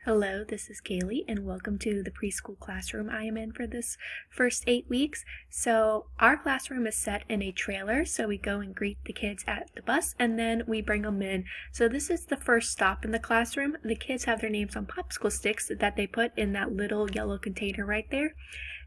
Hello, this is Kaylee, and welcome to the preschool classroom I am in for this first 8 weeks. So our classroom is set in a trailer, so we go and greet the kids at the bus, and then we bring them in. So this is the first stop in the classroom. The kids have their names on popsicle sticks that they put in that little yellow container right there.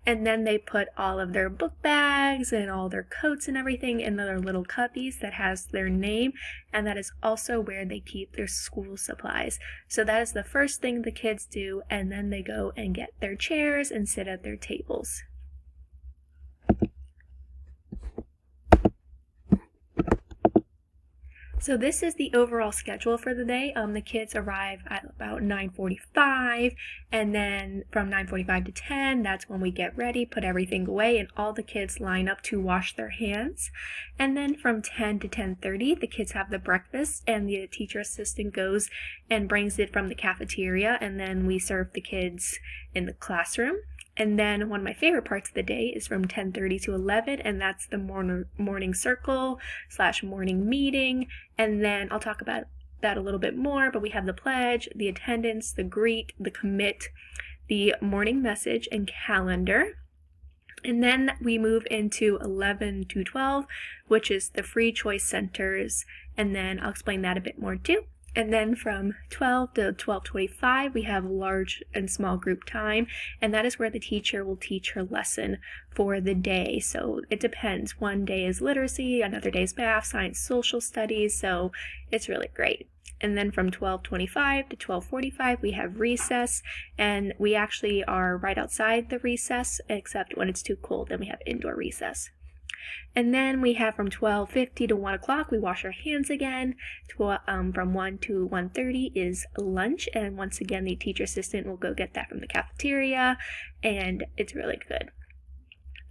And then they put all of their book bags and all their coats and everything in their little cubbies that has their name, and that is also where they keep their school supplies. So that is the first thing the kids do, and then they go and get their chairs and sit at their tables. So this is the overall schedule for the day. The kids arrive at about 9:45, and then from 9:45 to 10, that's when we get ready, put everything away, and all the kids line up to wash their hands. And then from 10 to 10:30, the kids have the breakfast, and the teacher assistant goes and brings it from the cafeteria, and then we serve the kids in the classroom. And then one of my favorite parts of the day is from 10:30 to 11, and that's the morning circle / morning meeting. And then I'll talk about that a little bit more, but we have the pledge, the attendance, the greet, the commit, the morning message, and calendar. And then we move into 11 to 12, which is the free choice centers, and then I'll explain that a bit more too. And then from 12 to 12:25, we have large and small group time, and that is where the teacher will teach her lesson for the day. So it depends. One day is literacy, another day is math, science, social studies, so it's really great. And then from 12:25 to 12:45, we have recess, and we actually are right outside the recess, except when it's too cold, then we have indoor recess. And then we have from 12:50 to 1 o'clock, we wash our hands again. From 1 to 1:30 is lunch, and once again, the teacher assistant will go get that from the cafeteria, and it's really good.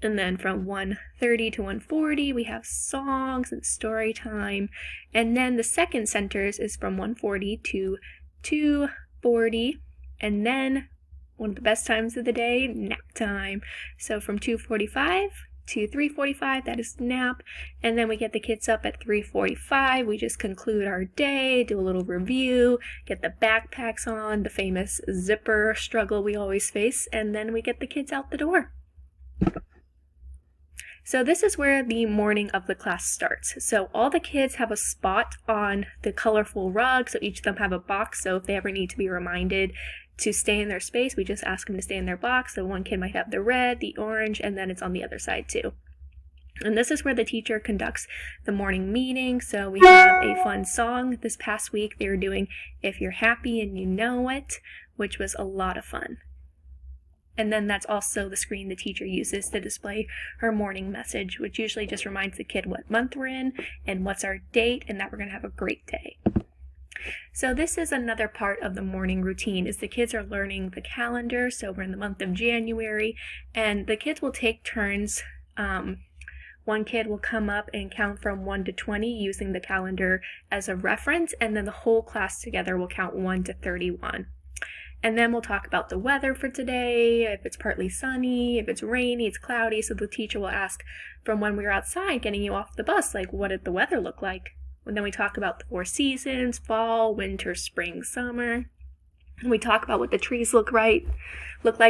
And then from 1:30 to 1:40, we have songs and story time. And then the second centers is from 1:40 to 2:40, and then one of the best times of the day, nap time. So from 2:45 to 3:45, that is nap, and then we get the kids up at 3:45. We just conclude our day, do a little review, get the backpacks on, the famous zipper struggle we always face, and then we get the kids out the door. So this is where the morning of the class starts. So all the kids have a spot on the colorful rug, so each of them have a box, so if they ever need to be reminded to stay in their space, we just ask them to stay in their box. So one kid might have the red, the orange, and then it's on the other side too. And this is where the teacher conducts the morning meeting. So we have a fun song. This past week they were doing If You're Happy and You Know It, which was a lot of fun. And then that's also the screen the teacher uses to display her morning message, which usually just reminds the kid what month we're in and what's our date and that we're going to have a great day. So this is another part of the morning routine, is the kids are learning the calendar. So we're in the month of January, and the kids will take turns. One kid will come up and count from 1 to 20 using the calendar as a reference, and then the whole class together will count 1 to 31. And then we'll talk about the weather for today, if it's partly sunny, if it's rainy, it's cloudy. So the teacher will ask from when we were outside getting you off the bus, like, what did the weather look like? And then we talk about the 4 seasons, fall, winter, spring, summer. And we talk about what the trees look like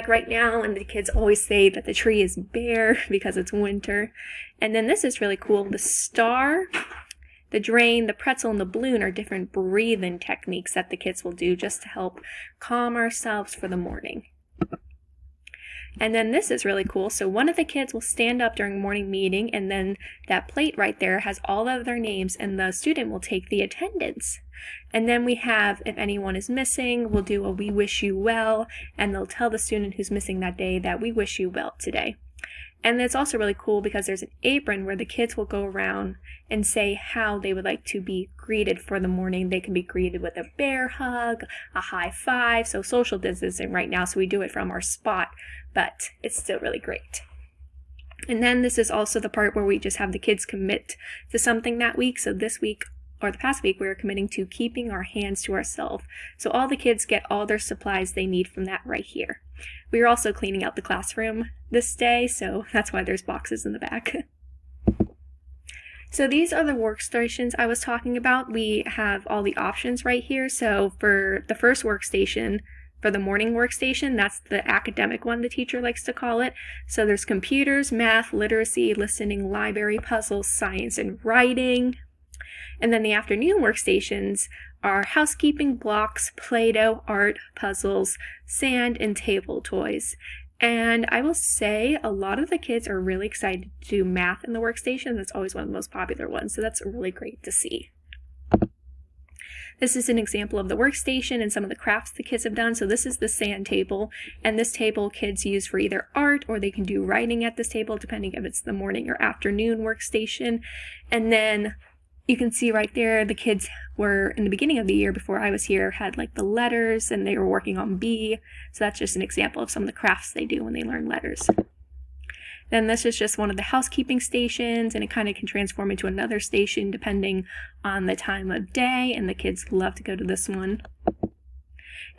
right now, and the kids always say that the tree is bare because it's winter. And then this is really cool. The star, the drain, the pretzel, and the balloon are different breathing techniques that the kids will do just to help calm ourselves for the morning. And then this is really cool. So one of the kids will stand up during morning meeting, and then that plate right there has all of their names, and the student will take the attendance. And then we have, if anyone is missing, we'll do a we wish you well, and they'll tell the student who's missing that day that we wish you well today. And it's also really cool because there's an apron where the kids will go around and say how they would like to be greeted for the morning. They can be greeted with a bear hug, a high five, so social distancing right now, so we do it from our spot, but it's still really great. And then this is also the part where we just have the kids commit to something that week. So this week, or the past week, we were committing to keeping our hands to ourselves. So all the kids get all their supplies they need from that right here. We are also cleaning out the classroom this day, so that's why there's boxes in the back. So these are the workstations I was talking about. We have all the options right here. So for the first workstation, for the morning workstation. That's the academic one, the teacher likes to call it. So there's computers, math, literacy, listening, library, puzzles, science, and writing. And then the afternoon workstations are housekeeping, blocks, Play-Doh, art, puzzles, sand, and table toys. And I will say a lot of the kids are really excited to do math in the workstation. That's always one of the most popular ones, so that's really great to see. This is an example of the workstation and some of the crafts the kids have done. So this is the sand table, and this table kids use for either art or they can do writing at this table, depending if it's the morning or afternoon workstation. And then you can see right there, the kids were, in the beginning of the year before I was here, had like the letters and they were working on B. So that's just an example of some of the crafts they do when they learn letters. Then this is just one of the housekeeping stations, and it kind of can transform into another station depending on the time of day, and the kids love to go to this one.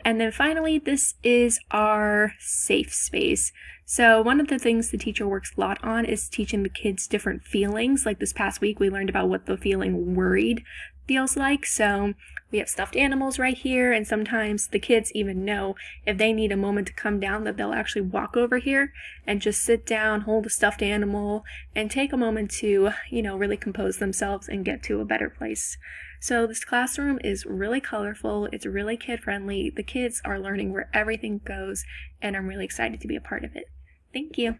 And then finally, this is our safe space. So one of the things the teacher works a lot on is teaching the kids different feelings. Like this past week, we learned about what the feeling worried feels like. So we have stuffed animals right here, and sometimes the kids even know if they need a moment to come down that they'll actually walk over here and just sit down, hold a stuffed animal, and take a moment to, really compose themselves and get to a better place. So this classroom is really colorful, it's really kid-friendly, the kids are learning where everything goes, and I'm really excited to be a part of it. Thank you.